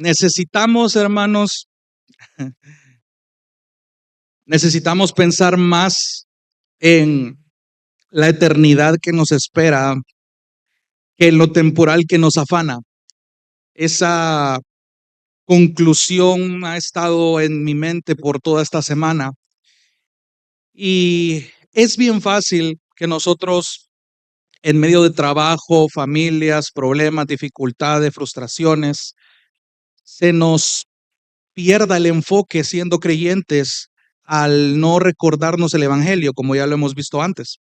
Necesitamos, hermanos, necesitamos pensar más en la eternidad que nos espera que en lo temporal que nos afana. Esa conclusión ha estado en mi mente por toda esta semana y es bien fácil que nosotros en medio de trabajo, familias, problemas, dificultades, frustraciones, se nos pierda el enfoque siendo creyentes al no recordarnos el evangelio, como ya lo hemos visto antes.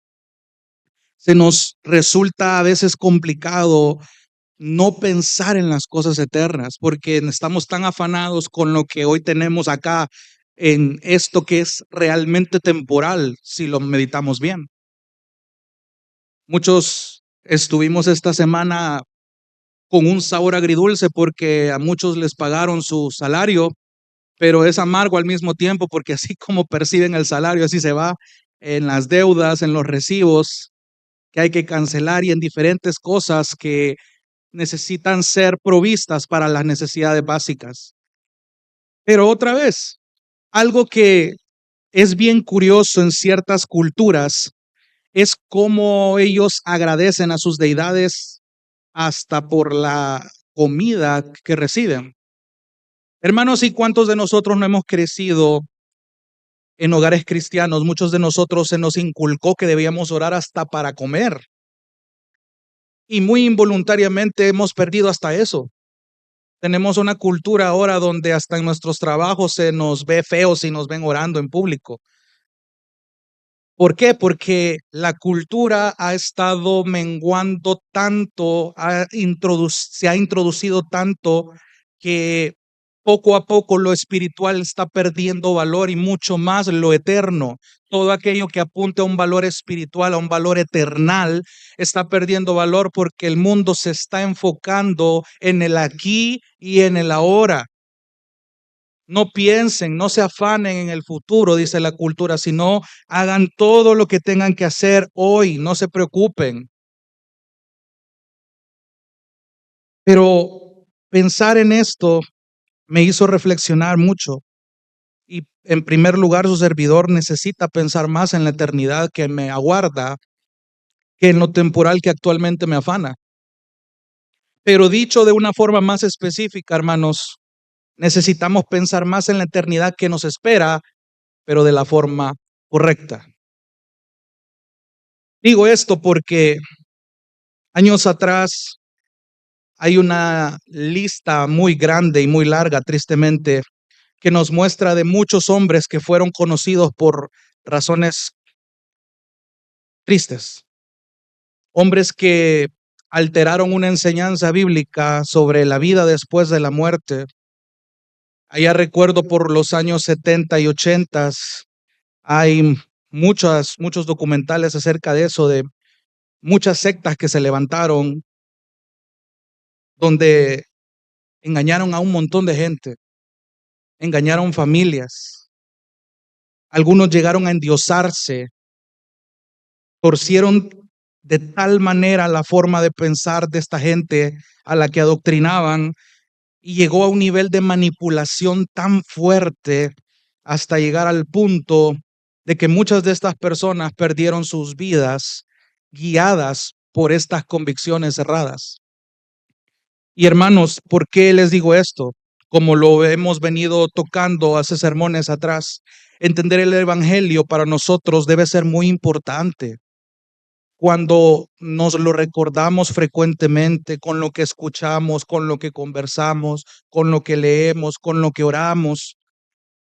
Se nos resulta a veces complicado no pensar en las cosas eternas porque estamos tan afanados con lo que hoy tenemos acá en esto que es realmente temporal, si lo meditamos bien. Muchos estuvimos esta semana con un sabor agridulce porque a muchos les pagaron su salario, pero es amargo al mismo tiempo porque así como perciben el salario, así se va en las deudas, en los recibos que hay que cancelar y en diferentes cosas que necesitan ser provistas para las necesidades básicas. Pero otra vez, algo que es bien curioso en ciertas culturas es cómo ellos agradecen a sus deidades hasta por la comida que reciben. Hermanos, ¿y cuántos de nosotros no hemos crecido en hogares cristianos? Muchos de nosotros se nos inculcó que debíamos orar hasta para comer y muy involuntariamente hemos perdido hasta eso. Tenemos una cultura ahora donde hasta en nuestros trabajos se nos ve feos si nos ven orando en público. ¿Por qué? Porque la cultura ha estado menguando tanto, se ha introducido tanto que poco a poco lo espiritual está perdiendo valor y mucho más lo eterno. Todo aquello que apunte a un valor espiritual, a un valor eternal, está perdiendo valor porque el mundo se está enfocando en el aquí y en el ahora. No piensen, no se afanen en el futuro, dice la cultura, sino hagan todo lo que tengan que hacer hoy, no se preocupen. Pero pensar en esto me hizo reflexionar mucho y en primer lugar su servidor necesita pensar más en la eternidad que me aguarda que en lo temporal que actualmente me afana. Pero dicho de una forma más específica, hermanos, necesitamos pensar más en la eternidad que nos espera, pero de la forma correcta. Digo esto porque años atrás hay una lista muy grande y muy larga, tristemente, que nos muestra de muchos hombres que fueron conocidos por razones tristes. Hombres que alteraron una enseñanza bíblica sobre la vida después de la muerte. Allá recuerdo por los años 70 y 80 hay muchos documentales acerca de eso, de muchas sectas que se levantaron donde engañaron a un montón de gente, engañaron familias. Algunos llegaron a endiosarse, torcieron de tal manera la forma de pensar de esta gente a la que adoctrinaban y llegó a un nivel de manipulación tan fuerte hasta llegar al punto de que muchas de estas personas perdieron sus vidas guiadas por estas convicciones erradas. Y hermanos, ¿por qué les digo esto? Como lo hemos venido tocando hace sermones atrás, entender el evangelio para nosotros debe ser muy importante. Cuando nos lo recordamos frecuentemente con lo que escuchamos, con lo que conversamos, con lo que leemos, con lo que oramos,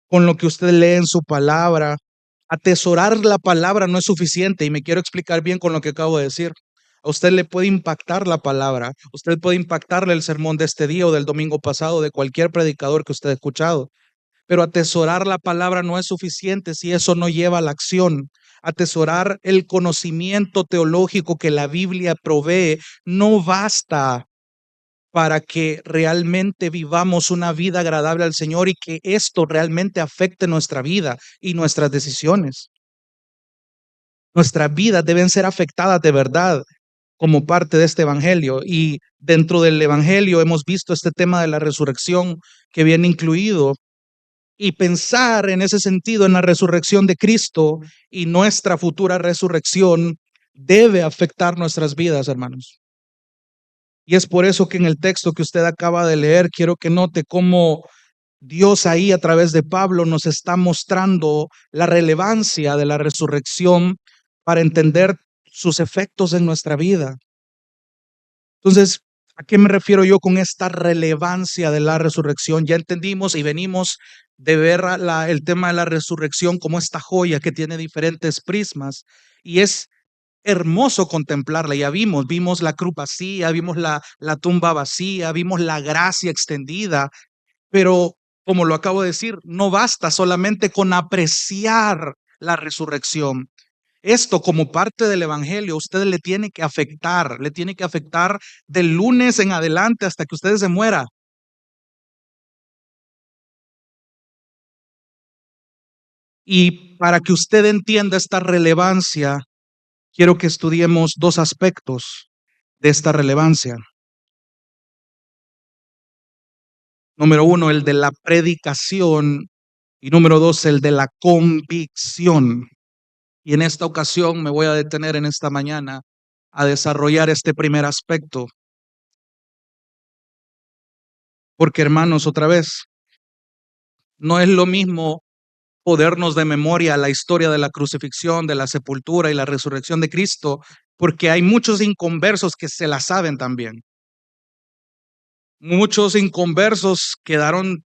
con lo que usted lee en su palabra. Atesorar la palabra no es suficiente y me quiero explicar bien con lo que acabo de decir. A usted le puede impactar la palabra, usted puede impactarle el sermón de este día o del domingo pasado, de cualquier predicador que usted ha escuchado. Pero atesorar la palabra no es suficiente si eso no lleva a la acción. Atesorar el conocimiento teológico que la Biblia provee no basta para que realmente vivamos una vida agradable al Señor y que esto realmente afecte nuestra vida y nuestras decisiones. Nuestras vidas deben ser afectadas de verdad como parte de este evangelio. Y dentro del evangelio hemos visto este tema de la resurrección que viene incluido. Y pensar en ese sentido en la resurrección de Cristo y nuestra futura resurrección debe afectar nuestras vidas, hermanos. Y es por eso que en el texto que usted acaba de leer, quiero que note cómo Dios ahí a través de Pablo nos está mostrando la relevancia de la resurrección para entender sus efectos en nuestra vida. Entonces, ¿a qué me refiero yo con esta relevancia de la resurrección? Ya entendimos y venimos de ver el tema de la resurrección como esta joya que tiene diferentes prismas y es hermoso contemplarla. Ya vimos la cruz vacía, vimos la tumba vacía, vimos la gracia extendida, pero como lo acabo de decir, no basta solamente con apreciar la resurrección. Esto como parte del evangelio, usted le tiene que afectar del lunes en adelante hasta que usted se muera. Y para que usted entienda esta relevancia, quiero que estudiemos dos aspectos de esta relevancia. Número uno, el de la predicación y número dos, el de la convicción. Y en esta ocasión me voy a detener en esta mañana a desarrollar este primer aspecto. Porque hermanos, otra vez, no es lo mismo podernos de memoria la historia de la crucifixión, de la sepultura y la resurrección de Cristo, porque hay muchos inconversos que se la saben también. Muchos inconversos quedaron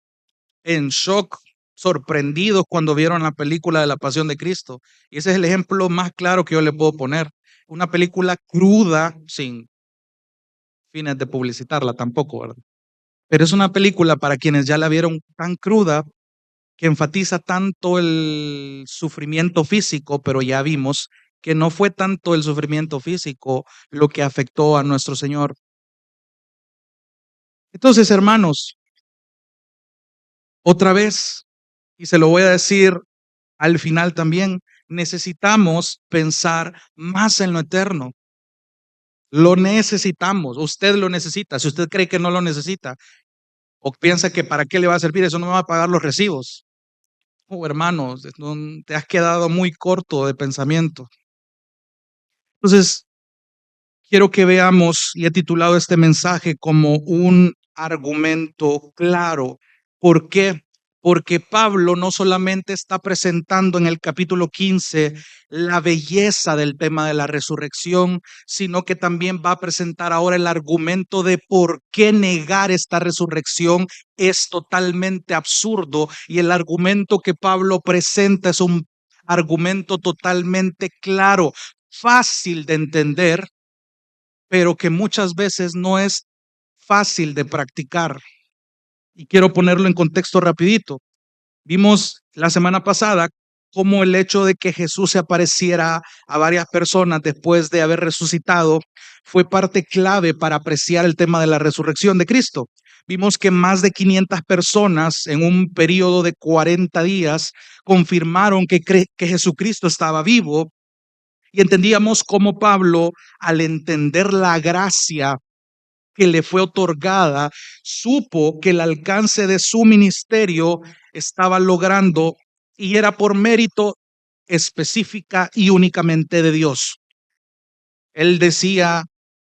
en shock, sorprendidos cuando vieron la película de la Pasión de Cristo. Y ese es el ejemplo más claro que yo le puedo poner. Una película cruda, sin fines de publicitarla tampoco, ¿verdad? Pero es una película para quienes ya la vieron tan cruda que enfatiza tanto el sufrimiento físico, pero ya vimos que no fue tanto el sufrimiento físico lo que afectó a nuestro Señor. Entonces, hermanos, otra vez, y se lo voy a decir al final también, necesitamos pensar más en lo eterno. Lo necesitamos, usted lo necesita. Si usted cree que no lo necesita o piensa que para qué le va a servir, eso no me va a pagar los recibos. Oh, hermanos, te has quedado muy corto de pensamiento. Entonces, quiero que veamos, y he titulado este mensaje como un argumento claro. ¿Por qué? Porque Pablo no solamente está presentando en el capítulo 15 la belleza del tema de la resurrección, sino que también va a presentar ahora el argumento de por qué negar esta resurrección es totalmente absurdo. Y el argumento que Pablo presenta es un argumento totalmente claro, fácil de entender, pero que muchas veces no es fácil de practicar. Y quiero ponerlo en contexto rapidito. Vimos la semana pasada cómo el hecho de que Jesús se apareciera a varias personas después de haber resucitado fue parte clave para apreciar el tema de la resurrección de Cristo. Vimos que más de 500 personas en un periodo de 40 días confirmaron que Jesucristo estaba vivo. Y entendíamos cómo Pablo, al entender la gracia que le fue otorgada, supo que el alcance de su ministerio estaba logrando y era por mérito específica y únicamente de Dios. Él decía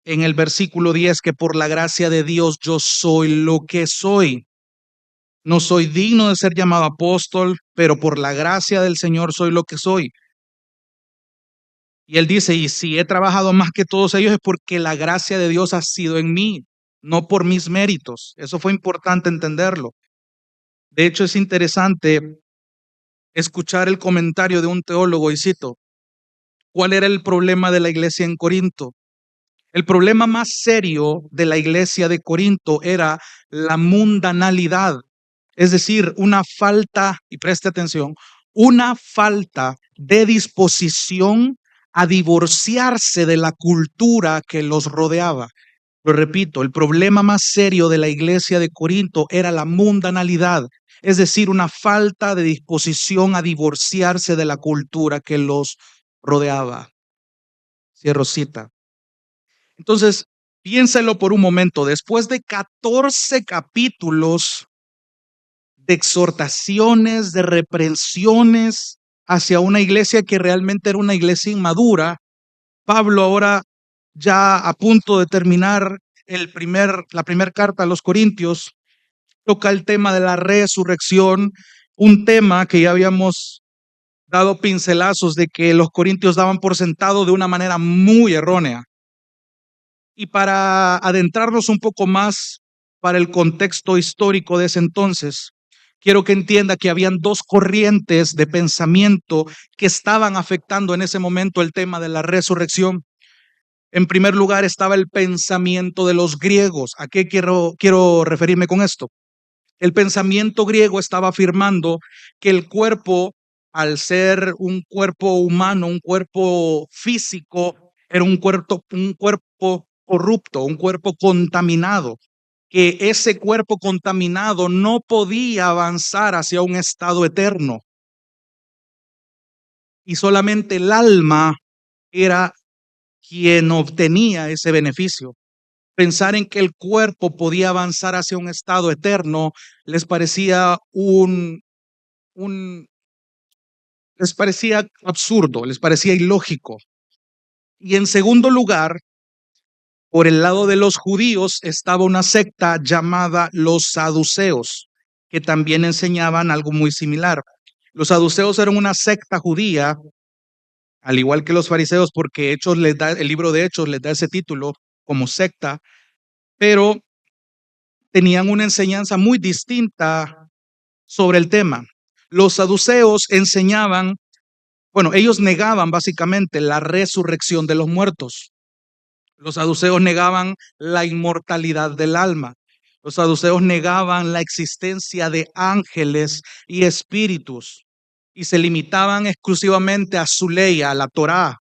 en el versículo 10 que por la gracia de Dios yo soy lo que soy. No soy digno de ser llamado apóstol, pero por la gracia del Señor soy lo que soy. Y él dice, y si he trabajado más que todos ellos es porque la gracia de Dios ha sido en mí, no por mis méritos. Eso fue importante entenderlo. De hecho, es interesante escuchar el comentario de un teólogo, y cito, ¿cuál era el problema de la iglesia en Corinto? El problema más serio de la iglesia de Corinto era la mundanalidad, es decir, una falta, y preste atención, una falta de disposición a divorciarse de la cultura que los rodeaba. Lo repito, el problema más serio de la iglesia de Corinto era la mundanalidad, es decir, una falta de disposición a divorciarse de la cultura que los rodeaba. Cierro cita. Entonces, piénselo por un momento, después de 14 capítulos de exhortaciones, de reprensiones hacia una iglesia que realmente era una iglesia inmadura, Pablo ahora ya a punto de terminar la primera carta a los Corintios, toca el tema de la resurrección, un tema que ya habíamos dado pincelazos de que los corintios daban por sentado de una manera muy errónea. Y para adentrarnos un poco más para el contexto histórico de ese entonces, quiero que entienda que habían dos corrientes de pensamiento que estaban afectando en ese momento el tema de la resurrección. En primer lugar estaba el pensamiento de los griegos. ¿A qué quiero referirme con esto? El pensamiento griego estaba afirmando que el cuerpo, al ser un cuerpo humano, un cuerpo físico, era un cuerpo corrupto, un cuerpo contaminado, que ese cuerpo contaminado no podía avanzar hacia un estado eterno y solamente el alma era quien obtenía ese beneficio. Pensar en que el cuerpo podía avanzar hacia un estado eterno les parecía un, les parecía absurdo, les parecía ilógico. Y en segundo lugar, por el lado de los judíos estaba una secta llamada los saduceos, que también enseñaban algo muy similar. Los saduceos eran una secta judía, al igual que los fariseos, porque el libro de Hechos les da ese título como secta, pero tenían una enseñanza muy distinta sobre el tema. Los saduceos enseñaban, bueno, ellos negaban básicamente la resurrección de los muertos. Los saduceos negaban la inmortalidad del alma. Los saduceos negaban la existencia de ángeles y espíritus y se limitaban exclusivamente a su ley, a la Torá,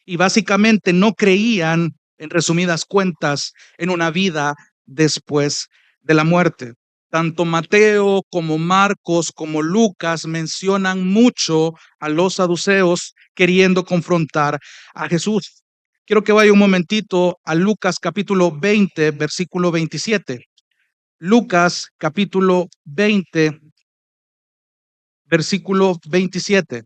y básicamente no creían, en resumidas cuentas, en una vida después de la muerte. Tanto Mateo como Marcos como Lucas mencionan mucho a los saduceos queriendo confrontar a Jesús. Quiero que vaya un momentito a Lucas capítulo 20, versículo 27. Lucas capítulo 20, versículo 27.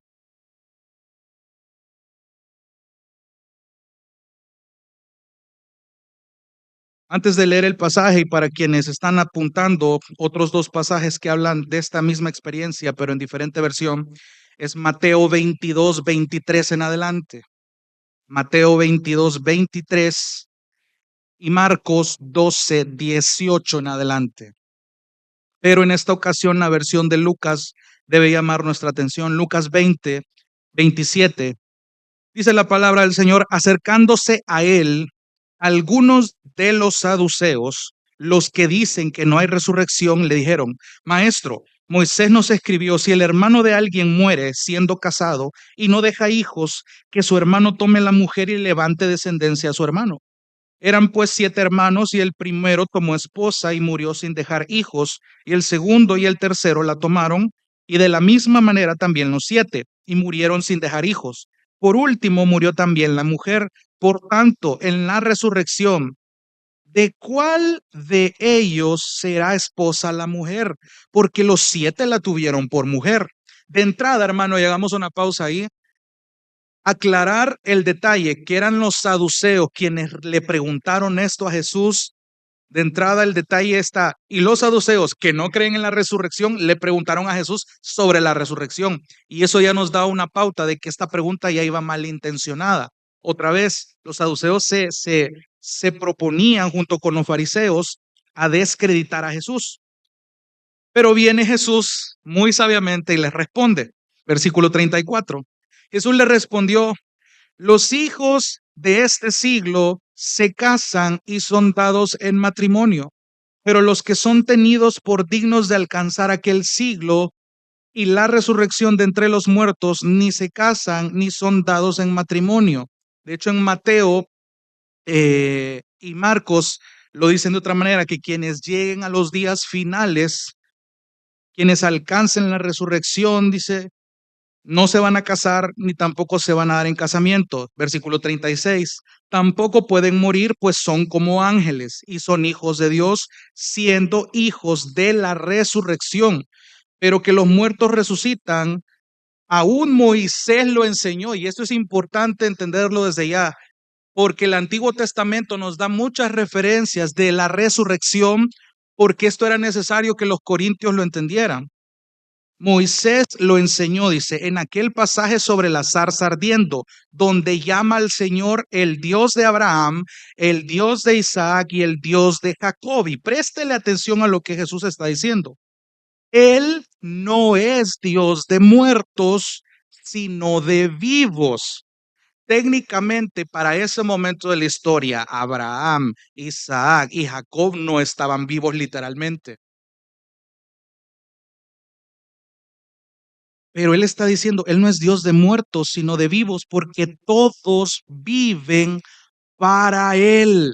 Antes de leer el pasaje y para quienes están apuntando otros dos pasajes que hablan de esta misma experiencia, pero en diferente versión, es Mateo 22, 23 en adelante. Mateo 22, 23 y Marcos 12, 18 en adelante. Pero en esta ocasión la versión de Lucas debe llamar nuestra atención. Lucas 20, 27. Dice la palabra del Señor, acercándose a él, algunos de los saduceos, los que dicen que no hay resurrección, le dijeron, Maestro, Moisés nos escribió, si el hermano de alguien muere siendo casado y no deja hijos, que su hermano tome la mujer y levante descendencia a su hermano. Eran pues 7 hermanos y el primero tomó esposa y murió sin dejar hijos, y el segundo y el tercero la tomaron, y de la misma manera también los 7, y murieron sin dejar hijos. Por último murió también la mujer. Por tanto, en la resurrección, ¿de cuál de ellos será esposa la mujer? Porque los 7 la tuvieron por mujer. De entrada, hermano, llegamos a una pausa ahí. Aclarar el detalle que eran los saduceos quienes le preguntaron esto a Jesús. De entrada el detalle está, y los saduceos que no creen en la resurrección le preguntaron a Jesús sobre la resurrección, y eso ya nos da una pauta de que esta pregunta ya iba malintencionada. Otra vez, los saduceos se proponían junto con los fariseos a descreditar a Jesús, pero viene Jesús muy sabiamente y les responde. Versículo 34. Jesús le respondió, los hijos de este siglo se casan y son dados en matrimonio, pero los que son tenidos por dignos de alcanzar aquel siglo y la resurrección de entre los muertos ni se casan ni son dados en matrimonio. De hecho, en Mateo y Marcos lo dicen de otra manera, que quienes lleguen a los días finales, quienes alcancen la resurrección, dice, No se van a casar ni tampoco se van a dar en casamiento. Versículo 36. Tampoco pueden morir, pues son como ángeles y son hijos de Dios, siendo hijos de la resurrección. Pero que los muertos resucitan, aún Moisés lo enseñó, y esto es importante entenderlo desde ya, porque el Antiguo Testamento nos da muchas referencias de la resurrección, porque esto era necesario que los corintios lo entendieran. Moisés lo enseñó, dice, en aquel pasaje sobre la zarza ardiendo, donde llama al Señor el Dios de Abraham, el Dios de Isaac y el Dios de Jacob. Y préstele atención a lo que Jesús está diciendo. Él no es Dios de muertos, sino de vivos. Técnicamente, para ese momento de la historia, Abraham, Isaac y Jacob no estaban vivos literalmente. Pero él está diciendo, él no es Dios de muertos, sino de vivos, porque todos viven para él.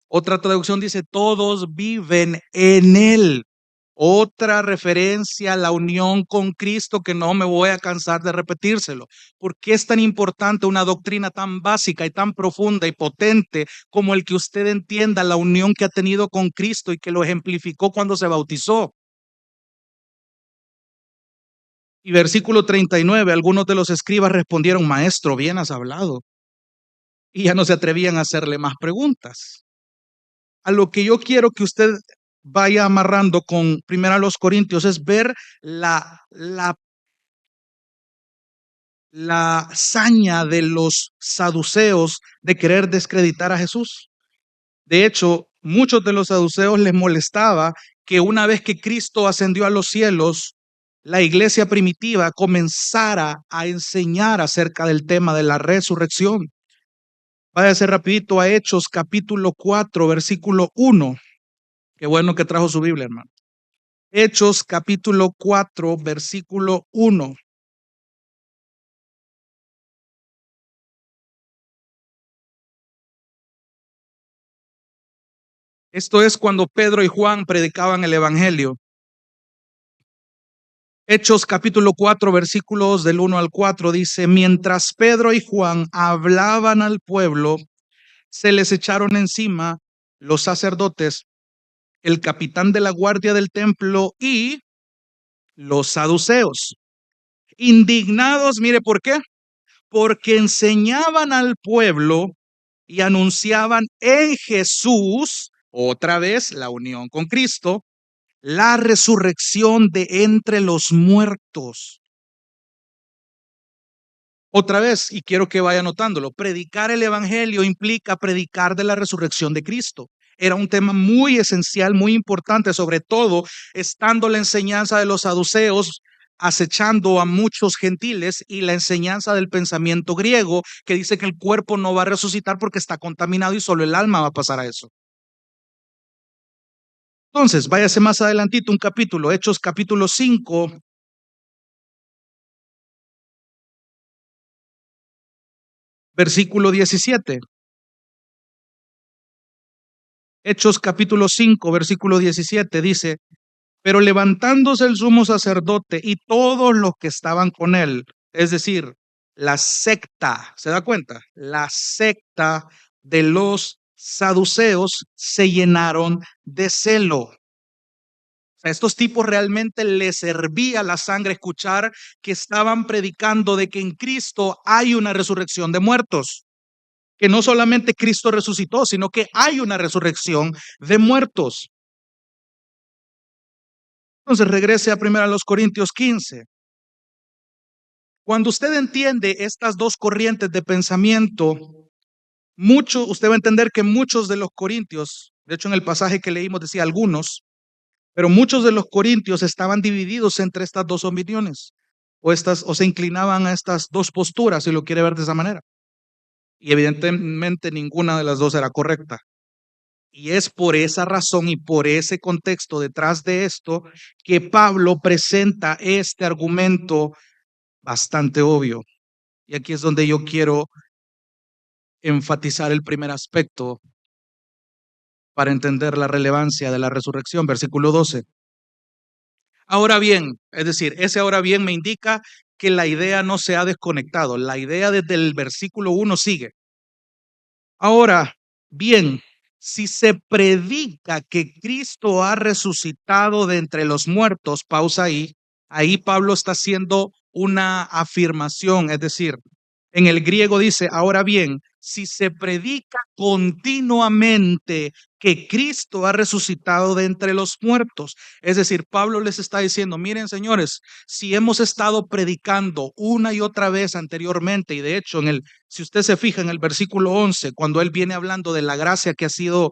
Otra traducción dice, todos viven en él. Otra referencia a la unión con Cristo que no me voy a cansar de repetírselo. ¿Por qué es tan importante una doctrina tan básica y tan profunda y potente como el que usted entienda la unión que ha tenido con Cristo y que lo ejemplificó cuando se bautizó? Y versículo 39, algunos de los escribas respondieron, maestro, bien has hablado. Y ya no se atrevían a hacerle más preguntas. A lo que yo quiero que usted vaya amarrando con primero a los Corintios es ver la hazaña de los saduceos de querer descreditar a Jesús. De hecho, muchos de los saduceos les molestaba que una vez que Cristo ascendió a los cielos, la iglesia primitiva comenzara a enseñar acerca del tema de la resurrección. Váyase rapidito a Hechos capítulo 4, versículo 1. Qué bueno que trajo su Biblia, hermano. Hechos capítulo 4, versículo 1. Esto es cuando Pedro y Juan predicaban el evangelio. Hechos capítulo 4, versículos del 1 al 4 dice, mientras Pedro y Juan hablaban al pueblo, se les echaron encima los sacerdotes, el capitán de la guardia del templo y los saduceos. Indignados, mire por qué, porque enseñaban al pueblo y anunciaban en Jesús, otra vez la unión con Cristo, la resurrección de entre los muertos. Otra vez, y quiero que vaya notándolo, predicar el evangelio implica predicar de la resurrección de Cristo. Era un tema muy esencial, muy importante, sobre todo estando la enseñanza de los saduceos acechando a muchos gentiles y la enseñanza del pensamiento griego que dice que el cuerpo no va a resucitar porque está contaminado y solo el alma va a pasar a eso. Entonces, váyase más adelantito un capítulo, Hechos capítulo 5, versículo 17. Hechos capítulo 5, versículo 17 dice, pero levantándose el sumo sacerdote y todos los que estaban con él, es decir, la secta, ¿se da cuenta? La secta de los saduceos se llenaron de celo. A estos tipos realmente les servía la sangre escuchar que estaban predicando de que en Cristo hay una resurrección de muertos, que no solamente Cristo resucitó, sino que hay una resurrección de muertos. Entonces regrese a 1 Corintios 15. Cuando usted entiende estas dos corrientes de pensamiento, usted va a entender que muchos de los corintios, de hecho en el pasaje que leímos decía algunos, pero muchos de los corintios estaban divididos entre estas dos opiniones, o se inclinaban a estas dos posturas, si lo quiere ver de esa manera. Y evidentemente ninguna de las dos era correcta. Y es por esa razón y por ese contexto detrás de esto que Pablo presenta este argumento bastante obvio. Y aquí es donde yo quiero enfatizar el primer aspecto para entender la relevancia de la resurrección, versículo 12. Ahora bien, es decir, ese ahora bien me indica que la idea no se ha desconectado. La idea desde el versículo 1 sigue. Ahora, bien, si se predica que Cristo ha resucitado de entre los muertos, pausa ahí, ahí Pablo está haciendo una afirmación, es decir, en el griego dice, ahora bien, si se predica continuamente que Cristo ha resucitado de entre los muertos, es decir, Pablo les está diciendo, miren señores, si hemos estado predicando una y otra vez anteriormente, y de hecho si usted se fija en el versículo 11, cuando él viene hablando de la gracia que ha sido,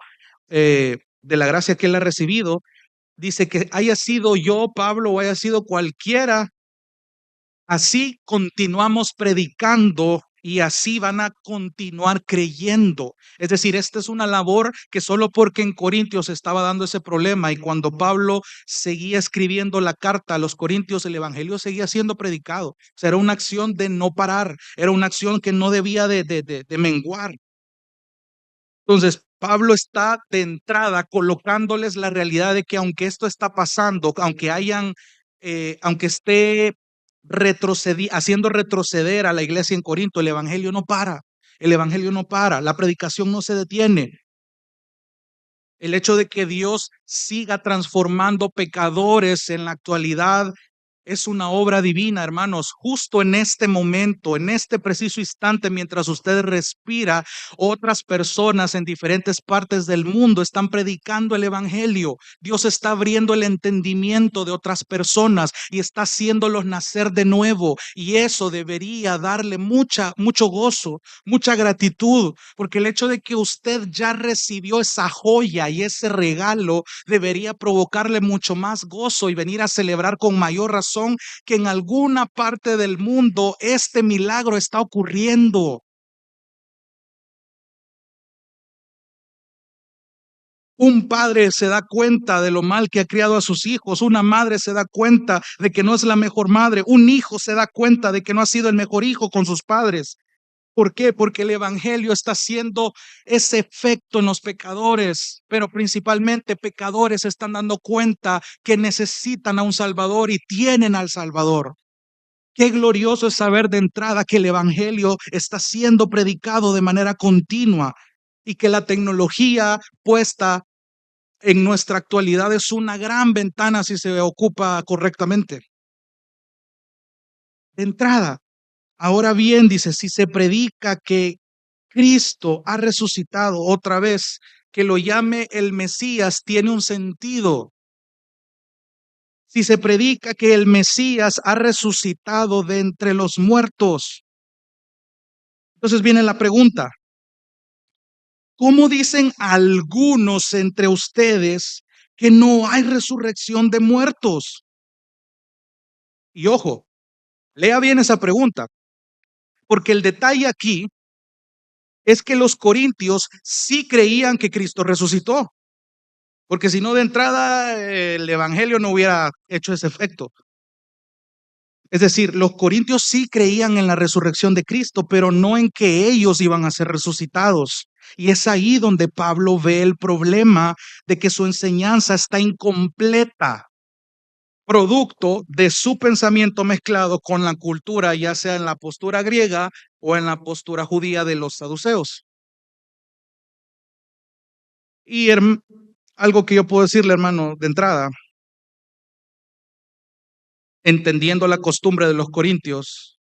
de la gracia que él ha recibido, dice que haya sido yo, Pablo, o haya sido cualquiera. Así continuamos predicando y así van a continuar creyendo. Es decir, esta es una labor que solo porque en Corintios estaba dando ese problema y cuando Pablo seguía escribiendo la carta a los Corintios, el evangelio seguía siendo predicado. O sea, era una acción de no parar, era una acción que no debía de menguar. Entonces, Pablo está de entrada colocándoles la realidad de que aunque esto está pasando, aunque esté haciendo retroceder a la iglesia en Corinto, el evangelio no para, el evangelio no para, la predicación no se detiene. El hecho de que Dios siga transformando pecadores en la actualidad es una obra divina, hermanos. Justo en este momento, en este preciso instante, mientras usted respira, otras personas en diferentes partes del mundo están predicando el evangelio. Dios está abriendo el entendimiento de otras personas y está haciéndolos nacer de nuevo. Y eso debería darle mucho gozo, mucha gratitud, porque el hecho de que usted ya recibió esa joya y ese regalo debería provocarle mucho más gozo y venir a celebrar con mayor razón que en alguna parte del mundo este milagro está ocurriendo. Un padre se da cuenta de lo mal que ha criado a sus hijos, una madre se da cuenta de que no es la mejor madre, un hijo se da cuenta de que no ha sido el mejor hijo con sus padres. ¿Por qué? Porque el evangelio está haciendo ese efecto en los pecadores, pero principalmente pecadores se están dando cuenta que necesitan a un Salvador y tienen al Salvador. Qué glorioso es saber de entrada que el evangelio está siendo predicado de manera continua y que la tecnología puesta en nuestra actualidad es una gran ventana si se ocupa correctamente. De entrada, ahora bien, dice, si se predica que Cristo ha resucitado otra vez, que lo llame el Mesías tiene un sentido. Si se predica que el Mesías ha resucitado de entre los muertos, entonces viene la pregunta, ¿cómo dicen algunos entre ustedes que no hay resurrección de muertos? Y ojo, lea bien esa pregunta, porque el detalle aquí es que los corintios sí creían que Cristo resucitó, porque si no de entrada el evangelio no hubiera hecho ese efecto. Es decir, los corintios sí creían en la resurrección de Cristo, pero no en que ellos iban a ser resucitados. Y es ahí donde Pablo ve el problema de que su enseñanza está incompleta, producto de su pensamiento mezclado con la cultura, ya sea en la postura griega o en la postura judía de los saduceos. Y algo que yo puedo decirle, hermano, de entrada, entendiendo la costumbre de los corintios,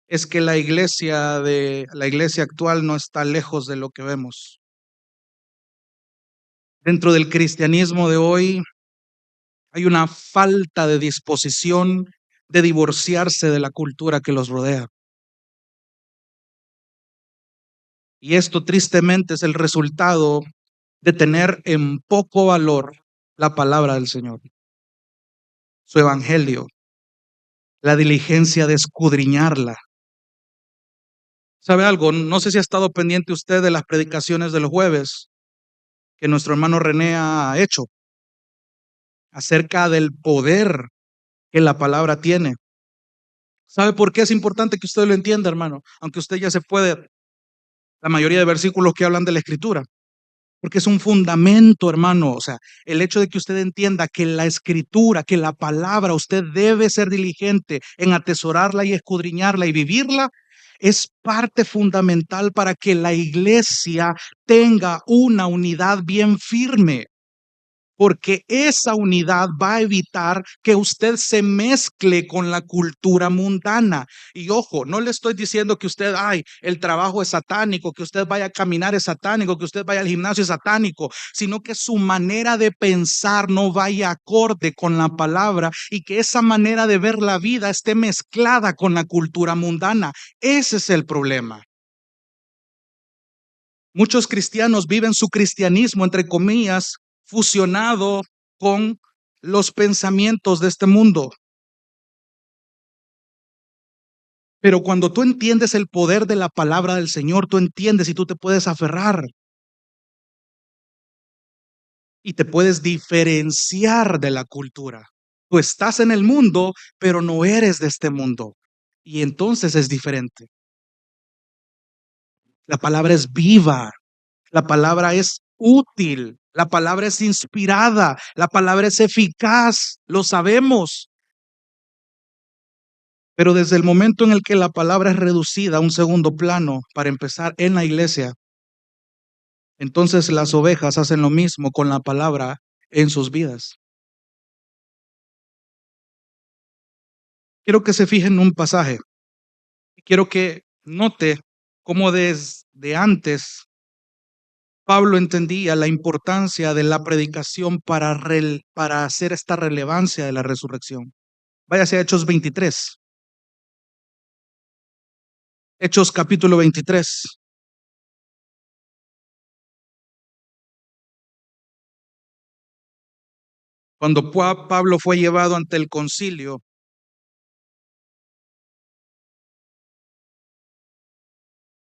es que la iglesia actual no está lejos de lo que vemos. Dentro del cristianismo de hoy hay una falta de disposición de divorciarse de la cultura que los rodea. Y esto tristemente es el resultado de tener en poco valor la palabra del Señor, su evangelio, la diligencia de escudriñarla. ¿Sabe algo? No sé si ha estado pendiente usted de las predicaciones de los jueves que nuestro hermano René ha hecho acerca del poder que la palabra tiene. ¿Sabe por qué es importante que usted lo entienda, hermano? Aunque usted ya se puede la mayoría de versículos que hablan de la escritura. porque es un fundamento, hermano. O sea, el hecho de que usted entienda que la escritura, que la palabra, usted debe ser diligente en atesorarla y escudriñarla y vivirla, es parte fundamental para que la iglesia tenga una unidad bien firme, porque esa unidad va a evitar que usted se mezcle con la cultura mundana. Y ojo, no le estoy diciendo que usted, ay, el trabajo es satánico, que usted vaya a caminar es satánico, que usted vaya al gimnasio es satánico, sino que su manera de pensar no vaya acorde con la palabra y que esa manera de ver la vida esté mezclada con la cultura mundana. Ese es el problema. Muchos cristianos viven su cristianismo, entre comillas, fusionado con los pensamientos de este mundo. Pero cuando tú entiendes el poder de la palabra del Señor, tú entiendes y tú te puedes aferrar y te puedes diferenciar de la cultura. Tú estás en el mundo, pero no eres de este mundo. Y entonces es diferente. La palabra es viva. La palabra es útil, la palabra es inspirada, la palabra es eficaz, lo sabemos. Pero desde el momento en el que la palabra es reducida a un segundo plano, para empezar en la iglesia, entonces las ovejas hacen lo mismo con la palabra en sus vidas. Quiero que se fijen en un pasaje. Quiero que note cómo desde antes Pablo entendía la importancia de la predicación para hacer esta relevancia de la resurrección. Váyase a Hechos 23. Hechos capítulo 23. Cuando Pablo fue llevado ante el concilio,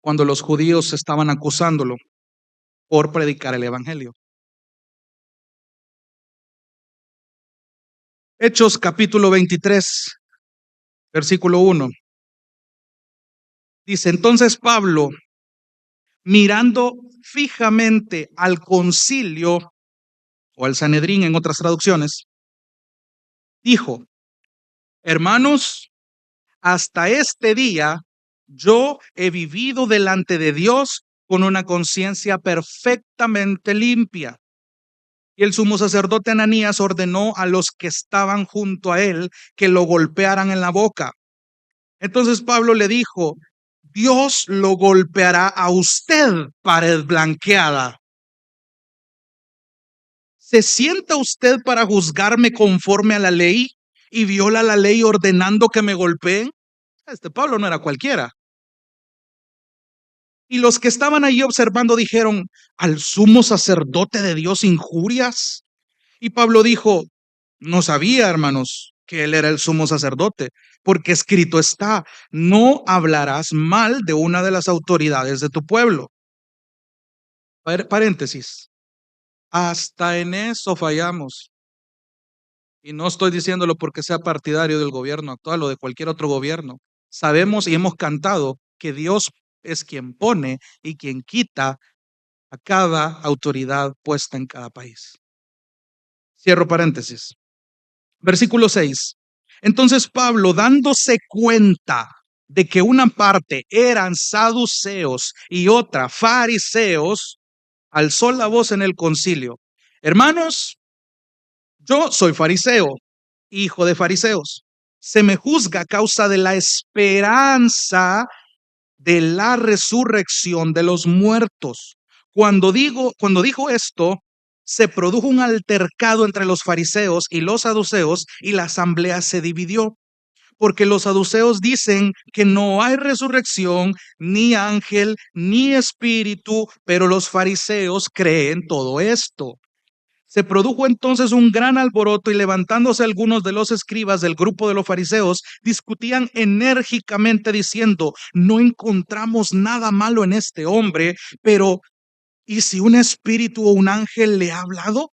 cuando los judíos estaban acusándolo por predicar el evangelio. Hechos capítulo 23, versículo 1. Dice, entonces Pablo, mirando fijamente al concilio, o al Sanedrín en otras traducciones, dijo, hermanos, hasta este día yo he vivido delante de Dios con una conciencia perfectamente limpia. Y el sumo sacerdote Ananías ordenó a los que estaban junto a él que lo golpearan en la boca. Entonces Pablo le dijo, Dios lo golpeará a usted, pared blanqueada. ¿Se sienta usted para juzgarme conforme a la ley y viola la ley ordenando que me golpeen? Este Pablo no era cualquiera. Y los que estaban allí observando dijeron, ¿al sumo sacerdote de Dios injurias? Y Pablo dijo, no sabía, hermanos, que él era el sumo sacerdote, porque escrito está, no hablarás mal de una de las autoridades de tu pueblo. Paréntesis, hasta en eso fallamos. Y no estoy diciéndolo porque sea partidario del gobierno actual o de cualquier otro gobierno. Sabemos y hemos cantado que Dios es quien pone y quien quita a cada autoridad puesta en cada país. Cierro paréntesis. Versículo 6. Entonces Pablo, dándose cuenta de que una parte eran saduceos y otra fariseos, alzó la voz en el concilio. Hermanos, yo soy fariseo, hijo de fariseos. Se me juzga a causa de la esperanza de la resurrección de los muertos. Cuando dijo esto, se produjo un altercado entre los fariseos y los saduceos y la asamblea se dividió, porque los saduceos dicen que no hay resurrección, ni ángel, ni espíritu, pero los fariseos creen todo esto. Se produjo entonces un gran alboroto y levantándose algunos de los escribas del grupo de los fariseos, discutían enérgicamente diciendo, no encontramos nada malo en este hombre, pero ¿y si un espíritu o un ángel le ha hablado?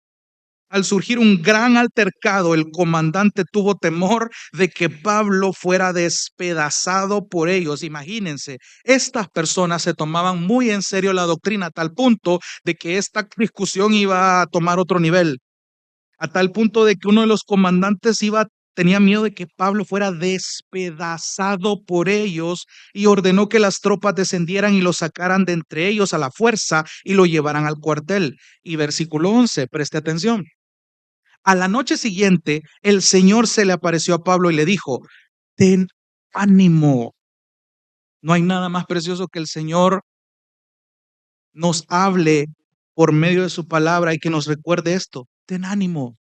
Al surgir un gran altercado, el comandante tuvo temor de que Pablo fuera despedazado por ellos. Imagínense, estas personas se tomaban muy en serio la doctrina a tal punto de que esta discusión iba a tomar otro nivel, a tal punto de que uno de los comandantes tenía miedo de que Pablo fuera despedazado por ellos y ordenó que las tropas descendieran y lo sacaran de entre ellos a la fuerza y lo llevaran al cuartel. Y versículo 11, preste atención. A la noche siguiente, el Señor se le apareció a Pablo y le dijo, ten ánimo. No hay nada más precioso que el Señor nos hable por medio de su palabra y que nos recuerde esto. Ten ánimo.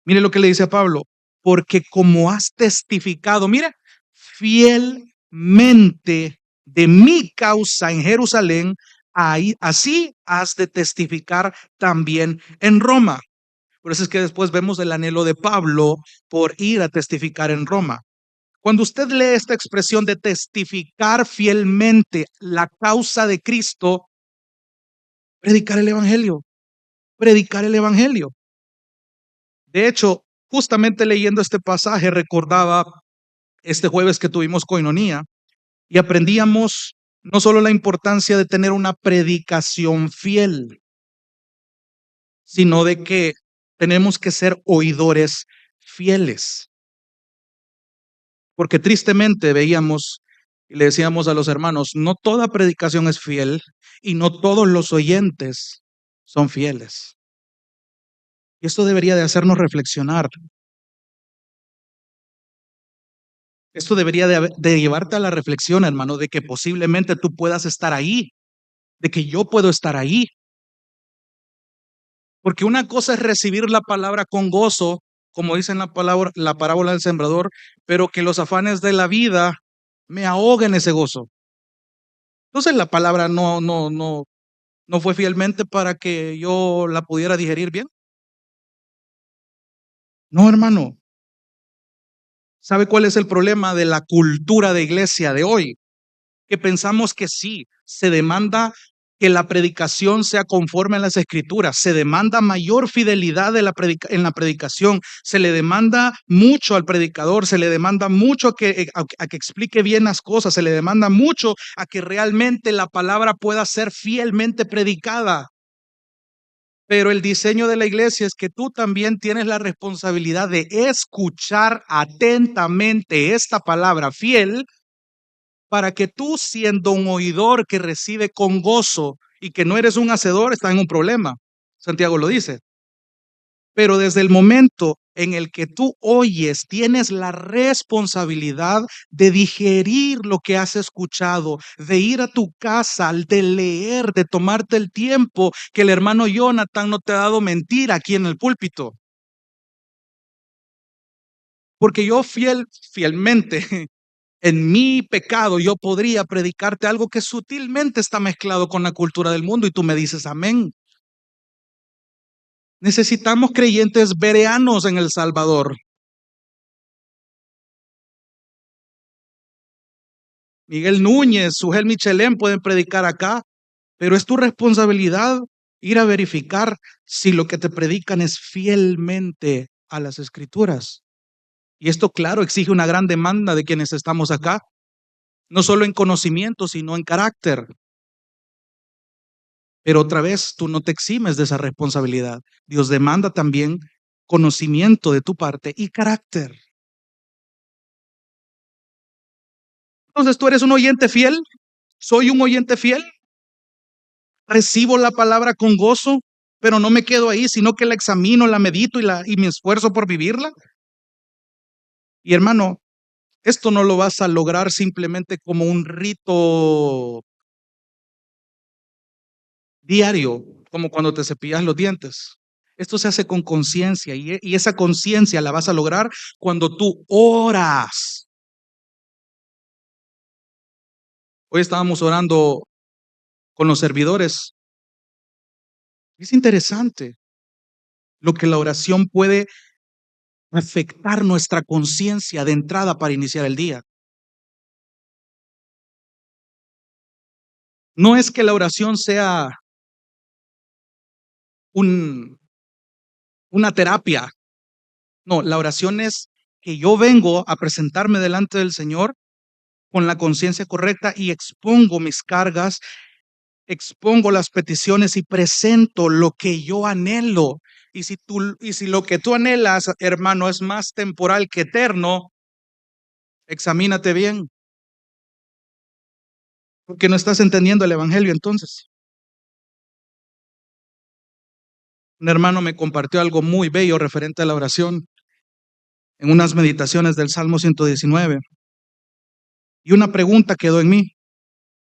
Mire lo que le dice a Pablo, porque como has testificado, mira, fielmente de mi causa en Jerusalén, ahí, así has de testificar también en Roma. Por eso es que después vemos el anhelo de Pablo por ir a testificar en Roma. Cuando usted lee esta expresión de testificar fielmente la causa de Cristo, predicar el Evangelio, predicar el Evangelio. De hecho, justamente leyendo este pasaje recordaba este jueves que tuvimos coinonía y aprendíamos no solo la importancia de tener una predicación fiel, sino de que tenemos que ser oidores fieles. Porque tristemente veíamos y le decíamos a los hermanos, no toda predicación es fiel y no todos los oyentes son fieles. Y esto debería de hacernos reflexionar. Esto debería de llevarte a la reflexión, hermano, de que posiblemente tú puedas estar ahí, de que yo puedo estar ahí. Porque una cosa es recibir la palabra con gozo, como dice en la palabra, la parábola del sembrador, pero que los afanes de la vida me ahoguen ese gozo. Entonces la palabra no fue fielmente para que yo la pudiera digerir bien. No, hermano. ¿Sabe cuál es el problema de la cultura de iglesia de hoy? Que pensamos que sí, se demanda que la predicación sea conforme a las escrituras, se demanda mayor fidelidad en la predicación, se le demanda mucho al predicador, se le demanda mucho a que explique bien las cosas, se le demanda mucho a que realmente la palabra pueda ser fielmente predicada. Pero el diseño de la iglesia es que tú también tienes la responsabilidad de escuchar atentamente esta palabra fiel para que tú, siendo un oidor que recibe con gozo y que no eres un hacedor, estás en un problema. Santiago lo dice. Pero desde el momento en el que tú oyes, tienes la responsabilidad de digerir lo que has escuchado, de ir a tu casa, de leer, de tomarte el tiempo que el hermano Jonathan no te ha dado mentira aquí en el púlpito. Porque yo fielmente, en mi pecado, yo podría predicarte algo que sutilmente está mezclado con la cultura del mundo y tú me dices amén. Necesitamos creyentes bereanos en El Salvador. Miguel Núñez, Sugel Michelén pueden predicar acá, pero es tu responsabilidad ir a verificar si lo que te predican es fielmente a las escrituras. Y esto, claro, exige una gran demanda de quienes estamos acá, no solo en conocimiento, sino en carácter. Pero otra vez, tú no te eximes de esa responsabilidad. Dios demanda también conocimiento de tu parte y carácter. Entonces, ¿tú eres un oyente fiel? ¿Soy un oyente fiel? ¿Recibo la palabra con gozo, pero no me quedo ahí, sino que la examino, la medito y me esfuerzo por vivirla? Y hermano, esto no lo vas a lograr simplemente como un rito diario, como cuando te cepillas los dientes. Esto se hace con conciencia y esa conciencia la vas a lograr cuando tú oras. Hoy estábamos orando con los servidores. Es interesante lo que la oración puede afectar nuestra conciencia de entrada para iniciar el día. No es que la oración sea un una terapia. No, la oración es que yo vengo a presentarme delante del Señor con la conciencia correcta y expongo mis cargas, expongo las peticiones y presento lo que yo anhelo. Y si lo que tú anhelas, hermano, es más temporal que eterno, examínate bien, porque no estás entendiendo el evangelio entonces. Un hermano me compartió algo muy bello referente a la oración en unas meditaciones del Salmo 119 y una pregunta quedó en mí: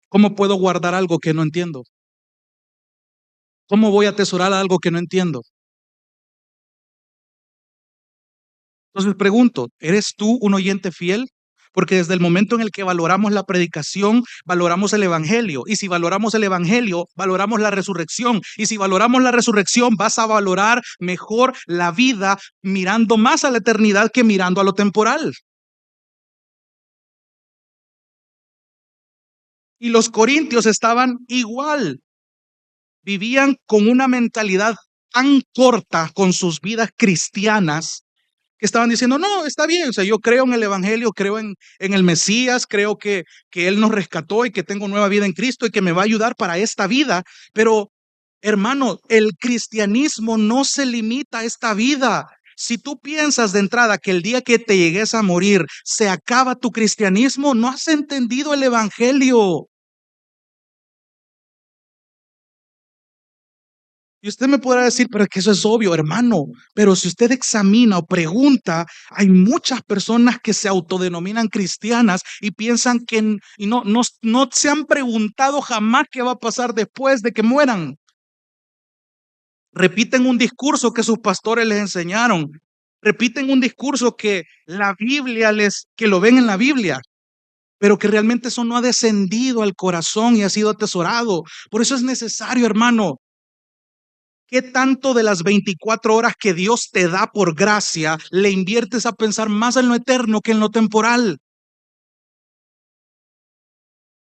¿cómo puedo guardar algo que no entiendo? ¿Cómo voy a atesorar algo que no entiendo? Entonces pregunto, ¿eres tú un oyente fiel? Porque desde el momento en el que valoramos la predicación, valoramos el evangelio. Y si valoramos el evangelio, valoramos la resurrección. Y si valoramos la resurrección, vas a valorar mejor la vida mirando más a la eternidad que mirando a lo temporal. Y los corintios estaban igual. Vivían con una mentalidad tan corta con sus vidas cristianas que estaban diciendo: no, está bien, o sea, yo creo en el evangelio, creo en el Mesías, creo que Él nos rescató y que tengo nueva vida en Cristo y que me va a ayudar para esta vida. Pero, hermano, el cristianismo no se limita a esta vida. Si tú piensas de entrada que el día que te llegues a morir se acaba tu cristianismo, no has entendido el evangelio. Y usted me podrá decir, pero es que eso es obvio, hermano. Pero si usted examina o pregunta, hay muchas personas que se autodenominan cristianas y piensan y no se han preguntado jamás qué va a pasar después de que mueran. Repiten un discurso que sus pastores les enseñaron. Repiten un discurso que lo ven en la Biblia, pero que realmente eso no ha descendido al corazón y ha sido atesorado. Por eso es necesario, hermano. ¿Qué tanto de las 24 horas que Dios te da por gracia le inviertes a pensar más en lo eterno que en lo temporal?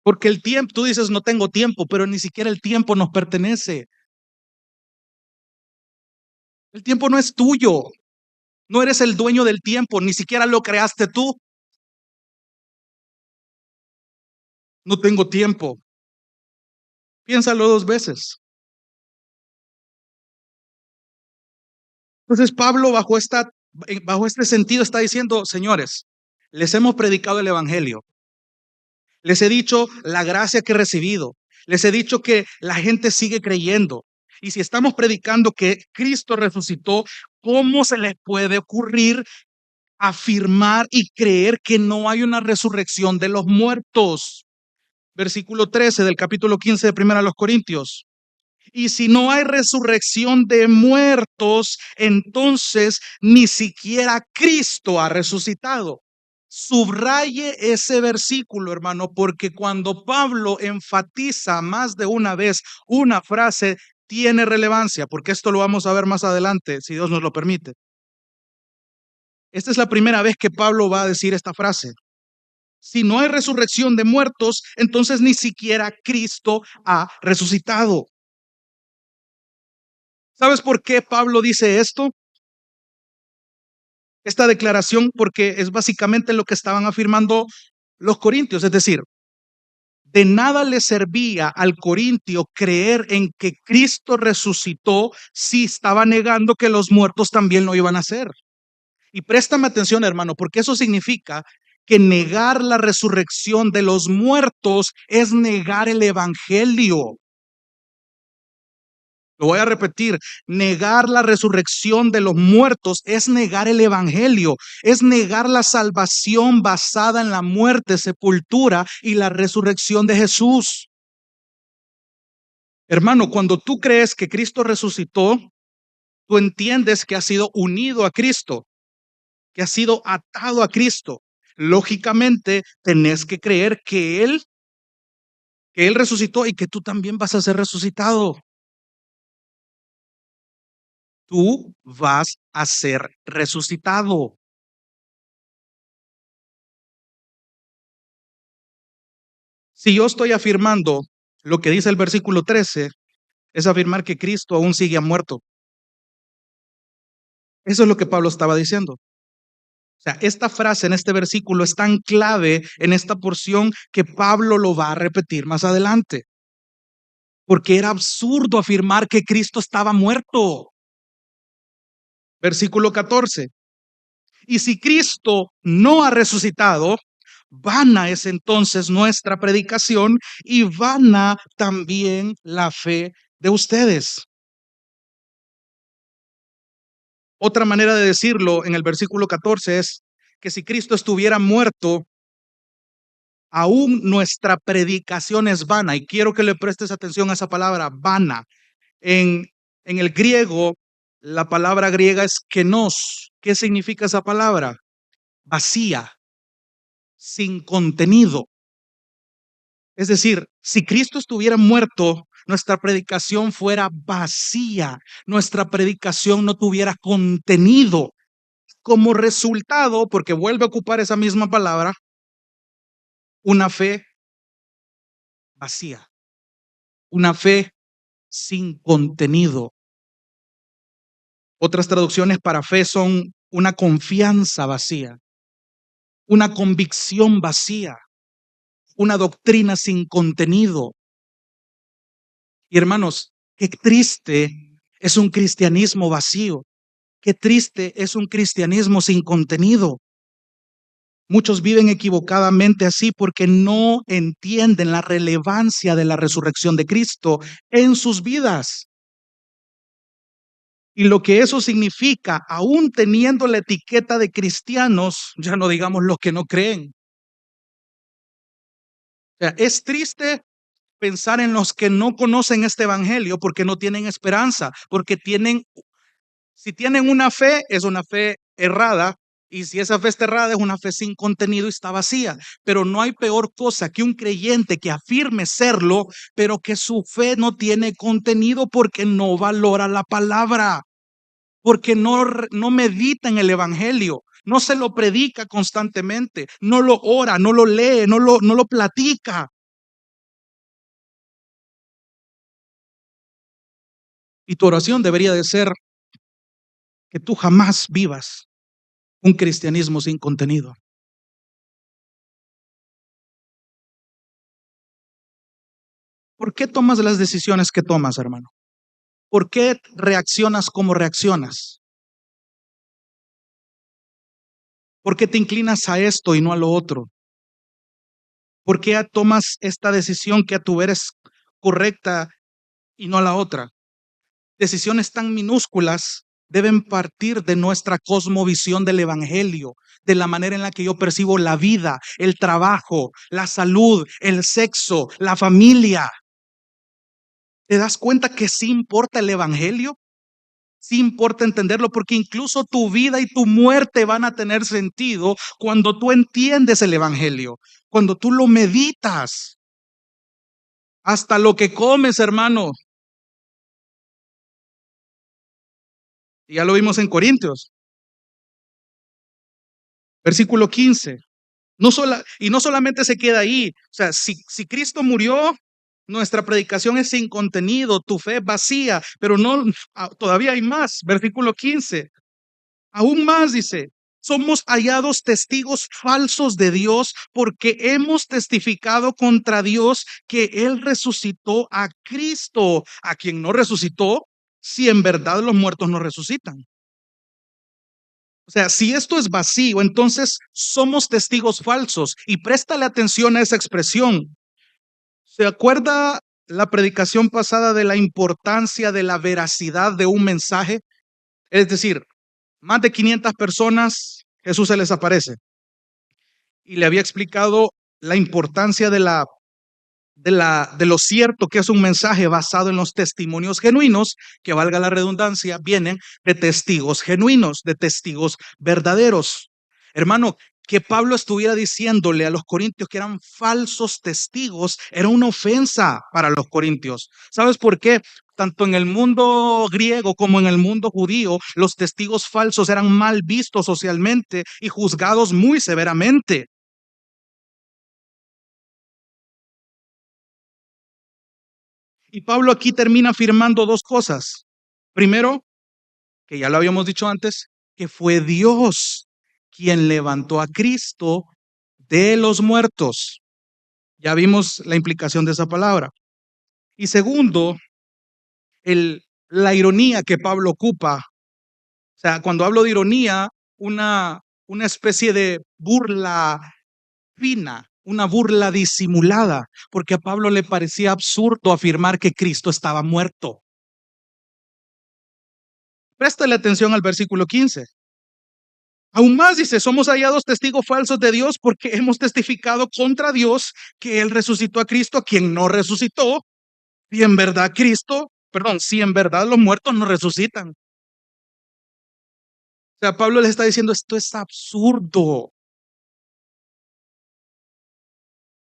Porque el tiempo, tú dices, no tengo tiempo, pero ni siquiera el tiempo nos pertenece. El tiempo no es tuyo. No eres el dueño del tiempo, ni siquiera lo creaste tú. No tengo tiempo. Piénsalo dos veces. Entonces Pablo bajo este sentido está diciendo: señores, les hemos predicado el evangelio. Les he dicho la gracia que he recibido. Les he dicho que la gente sigue creyendo. Y si estamos predicando que Cristo resucitó, ¿cómo se les puede ocurrir afirmar y creer que no hay una resurrección de los muertos? Versículo 13 del capítulo 15 de Primera a los Corintios. Y si no hay resurrección de muertos, entonces ni siquiera Cristo ha resucitado. Subraye ese versículo, hermano, porque cuando Pablo enfatiza más de una vez una frase, tiene relevancia, porque esto lo vamos a ver más adelante, si Dios nos lo permite. Esta es la primera vez que Pablo va a decir esta frase. Si no hay resurrección de muertos, entonces ni siquiera Cristo ha resucitado. ¿Sabes por qué Pablo dice esto? Esta declaración, porque es básicamente lo que estaban afirmando los corintios, es decir, de nada le servía al corintio creer en que Cristo resucitó si estaba negando que los muertos también lo iban a hacer. Y préstame atención, hermano, porque eso significa que negar la resurrección de los muertos es negar el evangelio. Lo voy a repetir: negar la resurrección de los muertos es negar el evangelio, es negar la salvación basada en la muerte, sepultura y la resurrección de Jesús. Hermano, cuando tú crees que Cristo resucitó, tú entiendes que has sido unido a Cristo, que has sido atado a Cristo. Lógicamente, tenés que creer que Él resucitó y que tú también vas a ser resucitado. Tú vas a ser resucitado. Si yo estoy afirmando lo que dice el versículo 13, es afirmar que Cristo aún sigue muerto. Eso es lo que Pablo estaba diciendo. O sea, esta frase en este versículo es tan clave en esta porción que Pablo lo va a repetir más adelante. Porque era absurdo afirmar que Cristo estaba muerto. Versículo 14. Y si Cristo no ha resucitado, vana es entonces nuestra predicación y vana también la fe de ustedes. Otra manera de decirlo en el versículo 14 es que si Cristo estuviera muerto, aún nuestra predicación es vana. Y quiero que le prestes atención a esa palabra, vana. En, en el griego, la palabra griega es kenos. ¿Qué significa esa palabra? Vacía, sin contenido. Es decir, si Cristo estuviera muerto, nuestra predicación fuera vacía, nuestra predicación no tuviera contenido. Como resultado, porque vuelve a ocupar esa misma palabra, una fe vacía, una fe sin contenido. Otras traducciones para fe son una confianza vacía, una convicción vacía, una doctrina sin contenido. Y hermanos, qué triste es un cristianismo vacío. Qué triste es un cristianismo sin contenido. Muchos viven equivocadamente así porque no entienden la relevancia de la resurrección de Cristo en sus vidas. Y lo que eso significa, aún teniendo la etiqueta de cristianos, ya no digamos los que no creen. O sea, es triste pensar en los que no conocen este evangelio porque no tienen esperanza, porque si tienen una fe, es una fe errada, y si esa fe está errada, es una fe sin contenido y está vacía. Pero no hay peor cosa que un creyente que afirme serlo, pero que su fe no tiene contenido porque no valora la palabra, porque no medita en el evangelio, no se lo predica constantemente, no lo ora, no lo lee, no lo platica. Y tu oración debería de ser que tú jamás vivas un cristianismo sin contenido. ¿Por qué tomas las decisiones que tomas, hermano? ¿Por qué reaccionas como reaccionas? ¿Por qué te inclinas a esto y no a lo otro? ¿Por qué tomas esta decisión que a tu ver es correcta y no a la otra? Decisiones tan minúsculas deben partir de nuestra cosmovisión del evangelio, de la manera en la que yo percibo la vida, el trabajo, la salud, el sexo, la familia. ¿Te das cuenta que sí importa el evangelio? Sí importa entenderlo porque incluso tu vida y tu muerte van a tener sentido cuando tú entiendes el evangelio, cuando tú lo meditas. Hasta lo que comes, hermano. Y ya lo vimos en Corintios, versículo 15. Y no solamente se queda ahí. O sea, si Cristo murió, nuestra predicación es sin contenido, tu fe es vacía, pero no, todavía hay más. Versículo 15. Aún más dice, somos hallados testigos falsos de Dios porque hemos testificado contra Dios que Él resucitó a Cristo, a quien no resucitó, si en verdad los muertos no resucitan. O sea, si esto es vacío, entonces somos testigos falsos. Y préstale atención a esa expresión. ¿Se acuerda la predicación pasada de la importancia de la veracidad de un mensaje? Es decir, más de 500 personas, Jesús se les aparece y le había explicado la importancia de lo cierto que es un mensaje basado en los testimonios genuinos, que valga la redundancia, vienen de testigos genuinos, de testigos verdaderos. Hermano, que Pablo estuviera diciéndole a los corintios que eran falsos testigos era una ofensa para los corintios. ¿Sabes por qué? Tanto en el mundo griego como en el mundo judío, los testigos falsos eran mal vistos socialmente y juzgados muy severamente. Y Pablo aquí termina afirmando dos cosas. Primero, que ya lo habíamos dicho antes, que fue Dios quien levantó a Cristo de los muertos. Ya vimos la implicación de esa palabra. Y segundo, la ironía que Pablo ocupa. O sea, cuando hablo de ironía, una especie de burla fina, una burla disimulada, porque a Pablo le parecía absurdo afirmar que Cristo estaba muerto. Préstale atención al versículo 15. Aún más dice, somos hallados testigos falsos de Dios porque hemos testificado contra Dios que Él resucitó a Cristo, a quien no resucitó. Y en verdad si en verdad los muertos no resucitan. O sea, Pablo les está diciendo, esto es absurdo.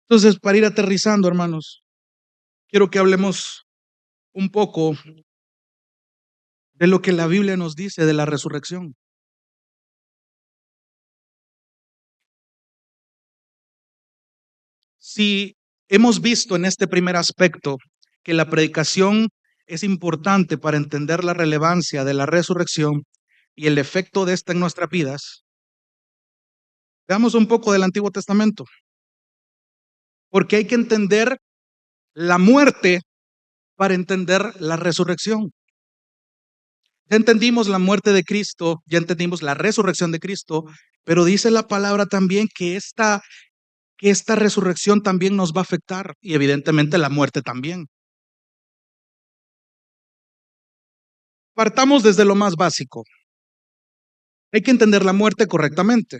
Entonces, para ir aterrizando, hermanos, quiero que hablemos un poco de lo que la Biblia nos dice de la resurrección. Si hemos visto en este primer aspecto que la predicación es importante para entender la relevancia de la resurrección y el efecto de esta en nuestras vidas, veamos un poco del Antiguo Testamento, porque hay que entender la muerte para entender la resurrección. Ya entendimos la muerte de Cristo, ya entendimos la resurrección de Cristo, pero dice la palabra también que esta resurrección también nos va a afectar y evidentemente la muerte también. Partamos desde lo más básico. Hay que entender la muerte correctamente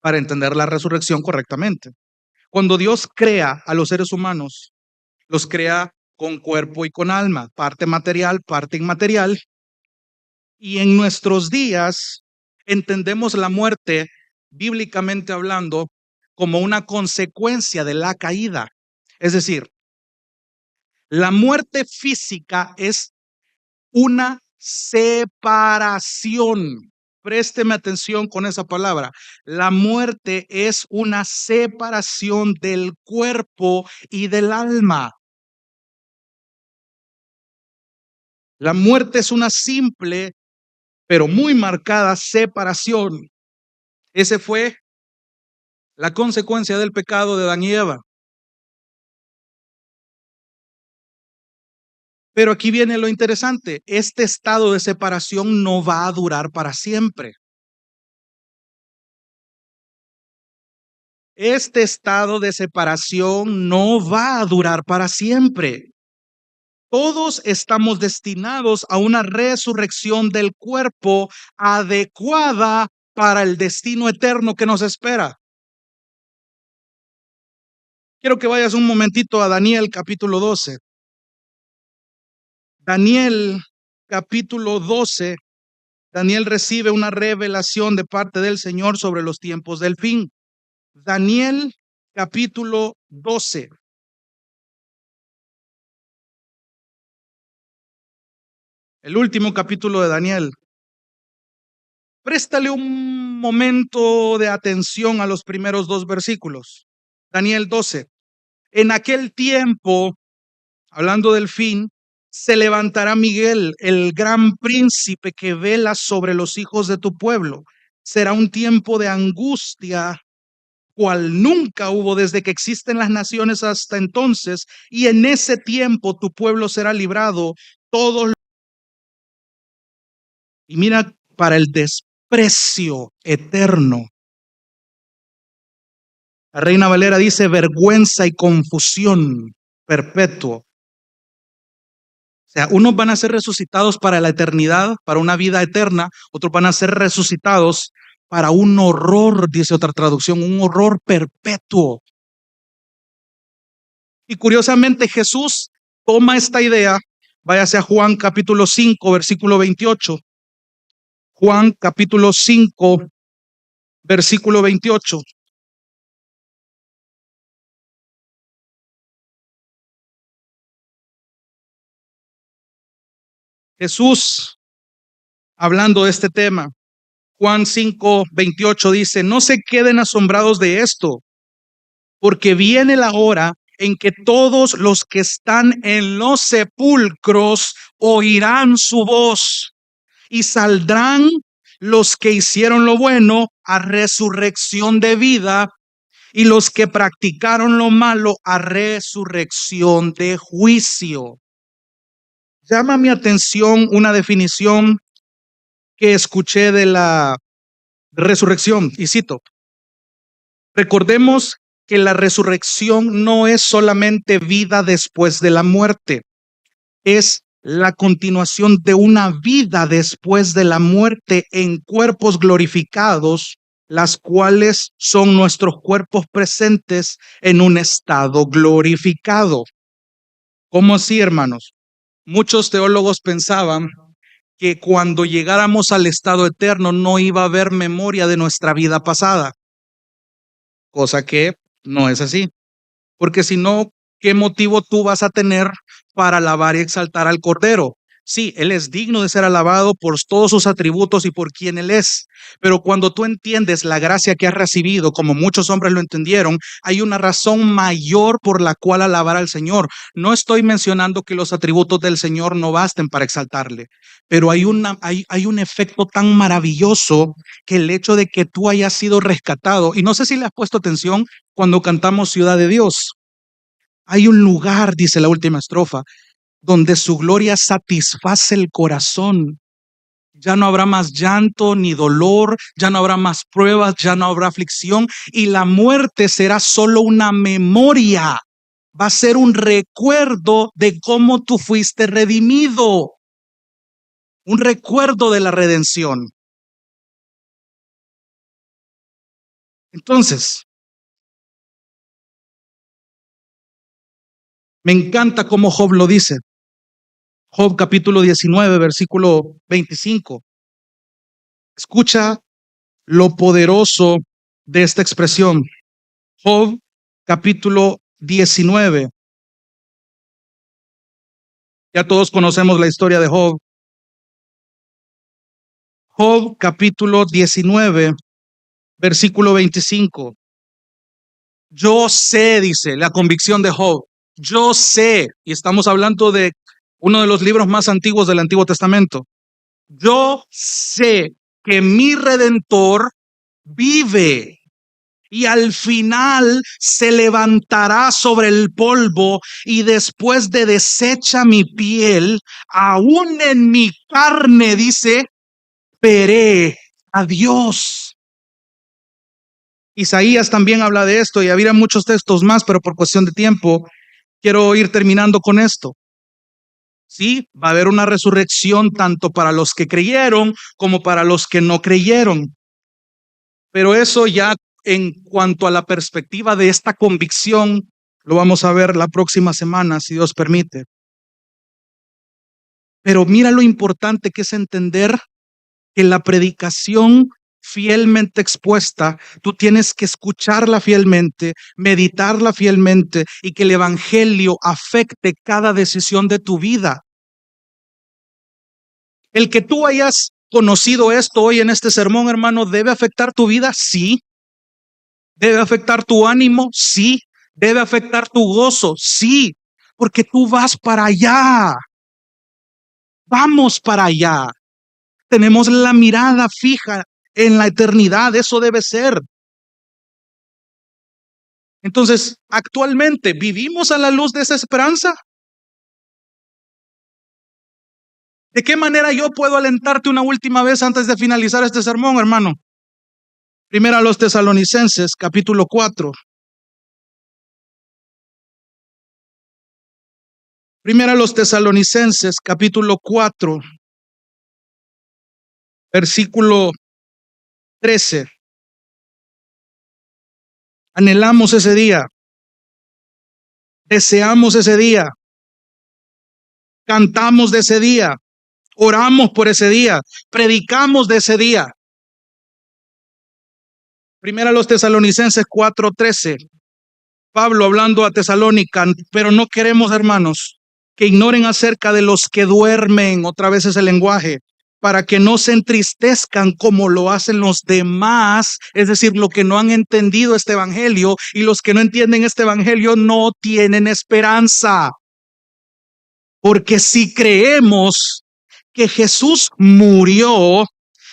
para entender la resurrección correctamente. Cuando Dios crea a los seres humanos, los crea con cuerpo y con alma, parte material, parte inmaterial, y en nuestros días entendemos la muerte, bíblicamente hablando, como una consecuencia de la caída. Es decir, la muerte física es una separación. Présteme atención con esa palabra. La muerte es una separación del cuerpo y del alma. La muerte es una simple, pero muy marcada separación. Ese fue la consecuencia del pecado de Adán y Eva. Pero aquí viene lo interesante. Este estado de separación no va a durar para siempre. Este estado de separación no va a durar para siempre. Todos estamos destinados a una resurrección del cuerpo adecuada para el destino eterno que nos espera. Quiero que vayas un momentito a Daniel capítulo 12. Daniel capítulo 12. Daniel recibe una revelación de parte del Señor sobre los tiempos del fin. Daniel capítulo 12. El último capítulo de Daniel. Préstale un momento de atención a los primeros dos versículos. Daniel 12. En aquel tiempo, hablando del fin, se levantará Miguel, el gran príncipe que vela sobre los hijos de tu pueblo. Será un tiempo de angustia, cual nunca hubo desde que existen las naciones hasta entonces, y en ese tiempo tu pueblo será librado. Todos. Y mira, para el desprecio eterno. La Reina Valera dice vergüenza y confusión perpetuo. O sea, unos van a ser resucitados para la eternidad, para una vida eterna, otros van a ser resucitados para un horror, dice otra traducción, un horror perpetuo. Y curiosamente Jesús toma esta idea, váyase a Juan capítulo 5, versículo 28. Juan capítulo 5, versículo 28. Jesús, hablando de este tema, Juan 5, 28 dice, no se queden asombrados de esto, porque viene la hora en que todos los que están en los sepulcros oirán su voz y saldrán los que hicieron lo bueno a resurrección de vida, y los que practicaron lo malo a resurrección de juicio. Llama mi atención una definición que escuché de la resurrección, y cito: recordemos que la resurrección no es solamente vida después de la muerte, es la continuación de una vida después de la muerte en cuerpos glorificados, las cuales son nuestros cuerpos presentes en un estado glorificado. ¿Cómo así, hermanos? Muchos teólogos pensaban que cuando llegáramos al estado eterno no iba a haber memoria de nuestra vida pasada, cosa que no es así. Porque si no, ¿qué motivo tú vas a tener para alabar y exaltar al Cordero? Sí, Él es digno de ser alabado por todos sus atributos y por quien Él es. Pero cuando tú entiendes la gracia que has recibido, como muchos hombres lo entendieron, hay una razón mayor por la cual alabar al Señor. No estoy mencionando que los atributos del Señor no basten para exaltarle, pero hay un efecto tan maravilloso que el hecho de que tú hayas sido rescatado, y no sé si le has puesto atención cuando cantamos Ciudad de Dios. Hay un lugar, dice la última estrofa, donde su gloria satisface el corazón. Ya no habrá más llanto ni dolor, ya no habrá más pruebas, ya no habrá aflicción, y la muerte será solo una memoria. Va a ser un recuerdo de cómo tú fuiste redimido, un recuerdo de la redención. Entonces, me encanta cómo Job lo dice. Job capítulo 19, versículo 25. Escucha lo poderoso de esta expresión. Job capítulo 19. Ya todos conocemos la historia de Job. Job capítulo 19, versículo 25. Yo sé, dice la convicción de Job, yo sé, y estamos hablando de uno de los libros más antiguos del Antiguo Testamento. Yo sé que mi Redentor vive y al final se levantará sobre el polvo, y después de deshecha mi piel, aún en mi carne, dice, veré a Dios. Isaías también habla de esto, y habría muchos textos más, pero por cuestión de tiempo quiero ir terminando con esto. Sí, va a haber una resurrección tanto para los que creyeron como para los que no creyeron. Pero eso ya en cuanto a la perspectiva de esta convicción, lo vamos a ver la próxima semana, si Dios permite. Pero mira lo importante que es entender que la predicación fielmente expuesta, tú tienes que escucharla fielmente, meditarla fielmente, y que el evangelio afecte cada decisión de tu vida. El que tú hayas conocido esto hoy en este sermón, hermano, ¿debe afectar tu vida? Sí. ¿Debe afectar tu ánimo? Sí. ¿Debe afectar tu gozo? Sí. Porque tú vas para allá. Vamos para allá. Tenemos la mirada fija en la eternidad. Eso debe ser. Entonces, actualmente, ¿vivimos a la luz de esa esperanza? ¿De qué manera yo puedo alentarte una última vez antes de finalizar este sermón, hermano? Primero a los Tesalonicenses, capítulo 4. Primero a los Tesalonicenses, capítulo 4, versículo 13. Anhelamos ese día, deseamos ese día, cantamos de ese día, oramos por ese día, predicamos de ese día. Primero a los Tesalonicenses 4:13. Pablo hablando a Tesalónica, pero no queremos, hermanos, que ignoren acerca de los que duermen, otra vez ese lenguaje, para que no se entristezcan como lo hacen los demás, es decir, los que no han entendido este evangelio, y los que no entienden este evangelio no tienen esperanza. Porque si creemos que Jesús murió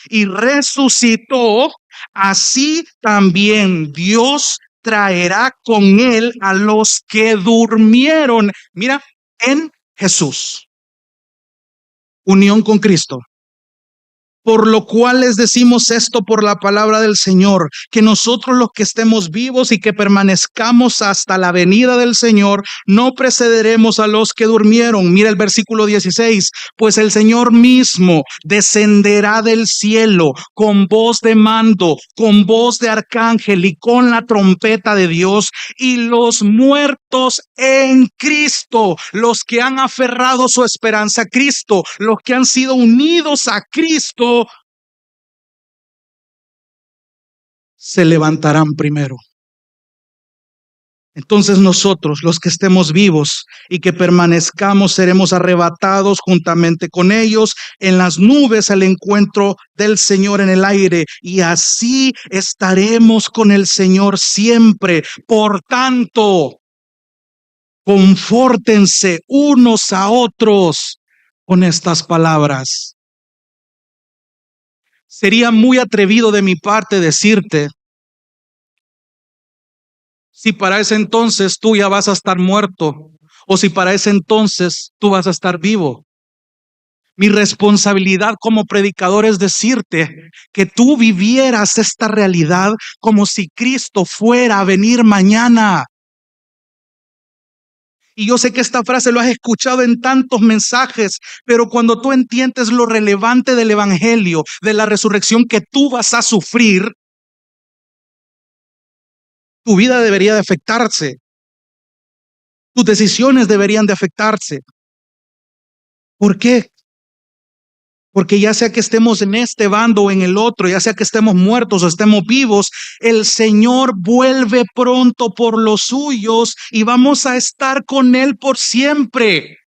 y resucitó, así también Dios traerá con él a los que durmieron. Mira, en Jesús. Unión con Cristo. Por lo cual les decimos esto por la palabra del Señor, que nosotros los que estemos vivos y que permanezcamos hasta la venida del Señor, no precederemos a los que durmieron. Mira el versículo 16, pues el Señor mismo descenderá del cielo con voz de mando, con voz de arcángel y con la trompeta de Dios, y los muertos en Cristo, los que han aferrado su esperanza a Cristo, los que han sido unidos a Cristo, se levantarán primero. Entonces nosotros, los que estemos vivos y que permanezcamos, seremos arrebatados juntamente con ellos en las nubes al encuentro del Señor en el aire, y así estaremos con el Señor siempre. Por tanto, confórtense unos a otros con estas palabras. Sería muy atrevido de mi parte decirte, si para ese entonces tú ya vas a estar muerto, o si para ese entonces tú vas a estar vivo. Mi responsabilidad como predicador es decirte que tú vivieras esta realidad como si Cristo fuera a venir mañana. Y yo sé que esta frase lo has escuchado en tantos mensajes, pero cuando tú entiendes lo relevante del evangelio, de la resurrección que tú vas a sufrir, tu vida debería de afectarse. Tus decisiones deberían de afectarse. ¿Por qué? Porque ya sea que estemos en este bando o en el otro, ya sea que estemos muertos o estemos vivos, el Señor vuelve pronto por los suyos y vamos a estar con Él por siempre.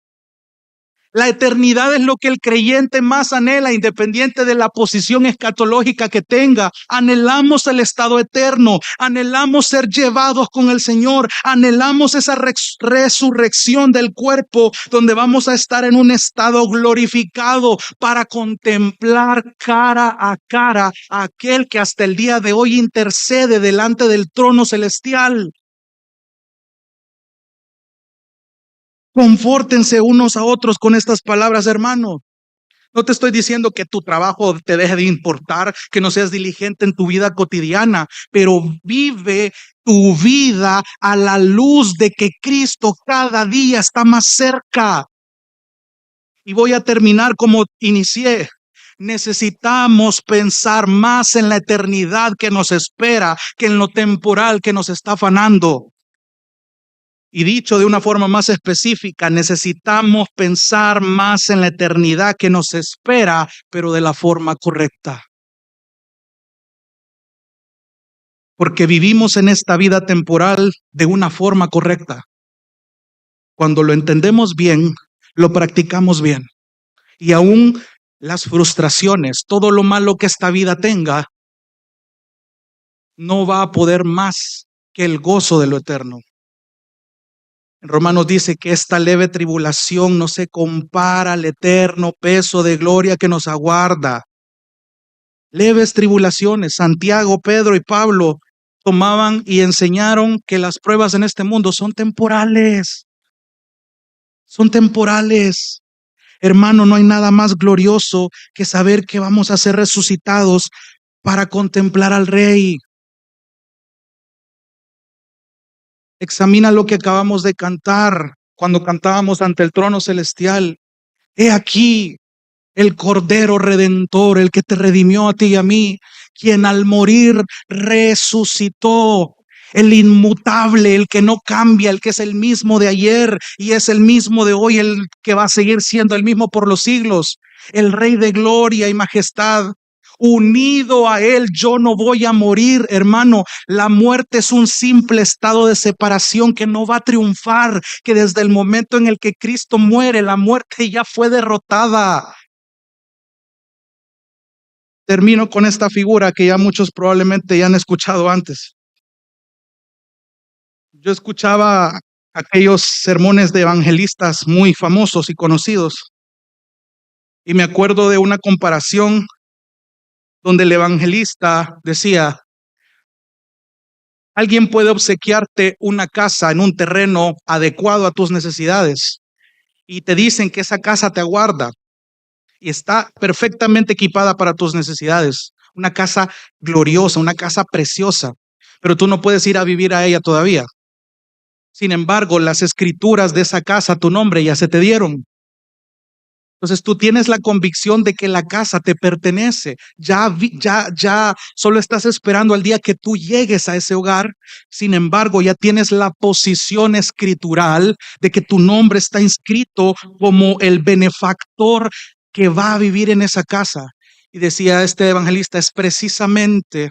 La eternidad es lo que el creyente más anhela, independiente de la posición escatológica que tenga. Anhelamos el estado eterno, anhelamos ser llevados con el Señor, anhelamos esa resurrección del cuerpo donde vamos a estar en un estado glorificado para contemplar cara a cara a aquel que hasta el día de hoy intercede delante del trono celestial. Confórtense unos a otros con estas palabras, hermano. No te estoy diciendo que tu trabajo te deje de importar, que no seas diligente en tu vida cotidiana, pero vive tu vida a la luz de que Cristo cada día está más cerca. Y voy a terminar como inicié. Necesitamos pensar más en la eternidad que nos espera que en lo temporal que nos está afanando. Y dicho de una forma más específica, necesitamos pensar más en la eternidad que nos espera, pero de la forma correcta. Porque vivimos en esta vida temporal de una forma correcta. Cuando lo entendemos bien, lo practicamos bien. Y aún las frustraciones, todo lo malo que esta vida tenga, no va a poder más que el gozo de lo eterno. En Romanos dice que esta leve tribulación no se compara al eterno peso de gloria que nos aguarda. Leves tribulaciones. Santiago, Pedro y Pablo tomaban y enseñaron que las pruebas en este mundo son temporales. Son temporales. Hermano, no hay nada más glorioso que saber que vamos a ser resucitados para contemplar al Rey. Examina lo que acabamos de cantar cuando cantábamos ante el trono celestial. He aquí el Cordero Redentor, el que te redimió a ti y a mí, quien al morir resucitó. El inmutable, el que no cambia, el que es el mismo de ayer y es el mismo de hoy, el que va a seguir siendo el mismo por los siglos. El Rey de gloria y majestad. Unido a Él, yo no voy a morir, hermano. La muerte es un simple estado de separación que no va a triunfar, que desde el momento en el que Cristo muere, la muerte ya fue derrotada. Termino con esta figura que ya muchos probablemente ya han escuchado antes. Yo escuchaba aquellos sermones de evangelistas muy famosos y conocidos, y me acuerdo de una comparación donde el evangelista decía, alguien puede obsequiarte una casa en un terreno adecuado a tus necesidades y te dicen que esa casa te aguarda y está perfectamente equipada para tus necesidades. Una casa gloriosa, una casa preciosa, pero tú no puedes ir a vivir a ella todavía. Sin embargo, las escrituras de esa casa, tu nombre ya se te dieron. Entonces tú tienes la convicción de que la casa te pertenece. Ya solo estás esperando al día que tú llegues a ese hogar. Sin embargo, ya tienes la posición escritural de que tu nombre está inscrito como el benefactor que va a vivir en esa casa. Y decía este evangelista, es precisamente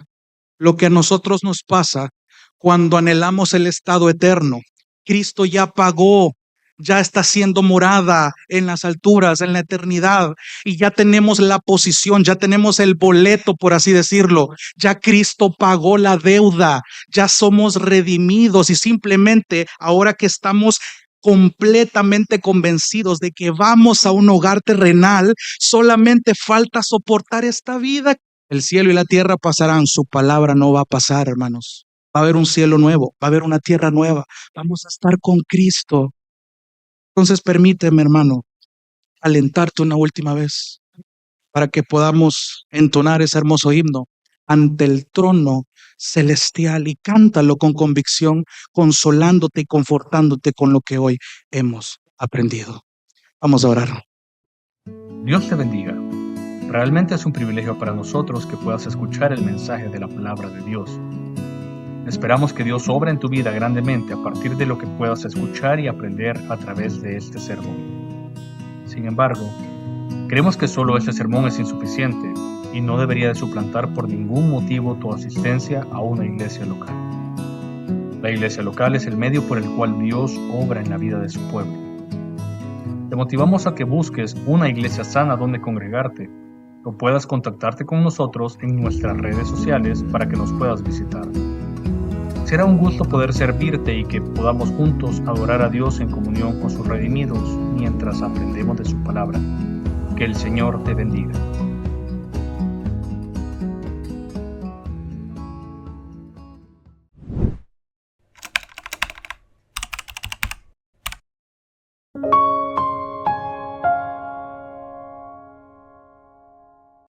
lo que a nosotros nos pasa cuando anhelamos el estado eterno. Cristo ya pagó, ya está siendo morada en las alturas, en la eternidad, y ya tenemos la posición, ya tenemos el boleto, por así decirlo. Ya Cristo pagó la deuda, ya somos redimidos y simplemente ahora que estamos completamente convencidos de que vamos a un hogar terrenal, solamente falta soportar esta vida. El cielo y la tierra pasarán, su palabra no va a pasar, hermanos. Va a haber un cielo nuevo, va a haber una tierra nueva, vamos a estar con Cristo. Entonces permíteme, hermano, alentarte una última vez para que podamos entonar ese hermoso himno ante el trono celestial y cántalo con convicción, consolándote y confortándote con lo que hoy hemos aprendido. Vamos a orar. Dios te bendiga. Realmente es un privilegio para nosotros que puedas escuchar el mensaje de la palabra de Dios. Esperamos que Dios obra en tu vida grandemente a partir de lo que puedas escuchar y aprender a través de este sermón. Sin embargo, creemos que solo este sermón es insuficiente y no debería de suplantar por ningún motivo tu asistencia a una iglesia local. La iglesia local es el medio por el cual Dios obra en la vida de su pueblo. Te motivamos a que busques una iglesia sana donde congregarte o puedas contactarte con nosotros en nuestras redes sociales para que nos puedas visitar. Será un gusto poder servirte y que podamos juntos adorar a Dios en comunión con sus redimidos mientras aprendemos de su palabra. Que el Señor te bendiga.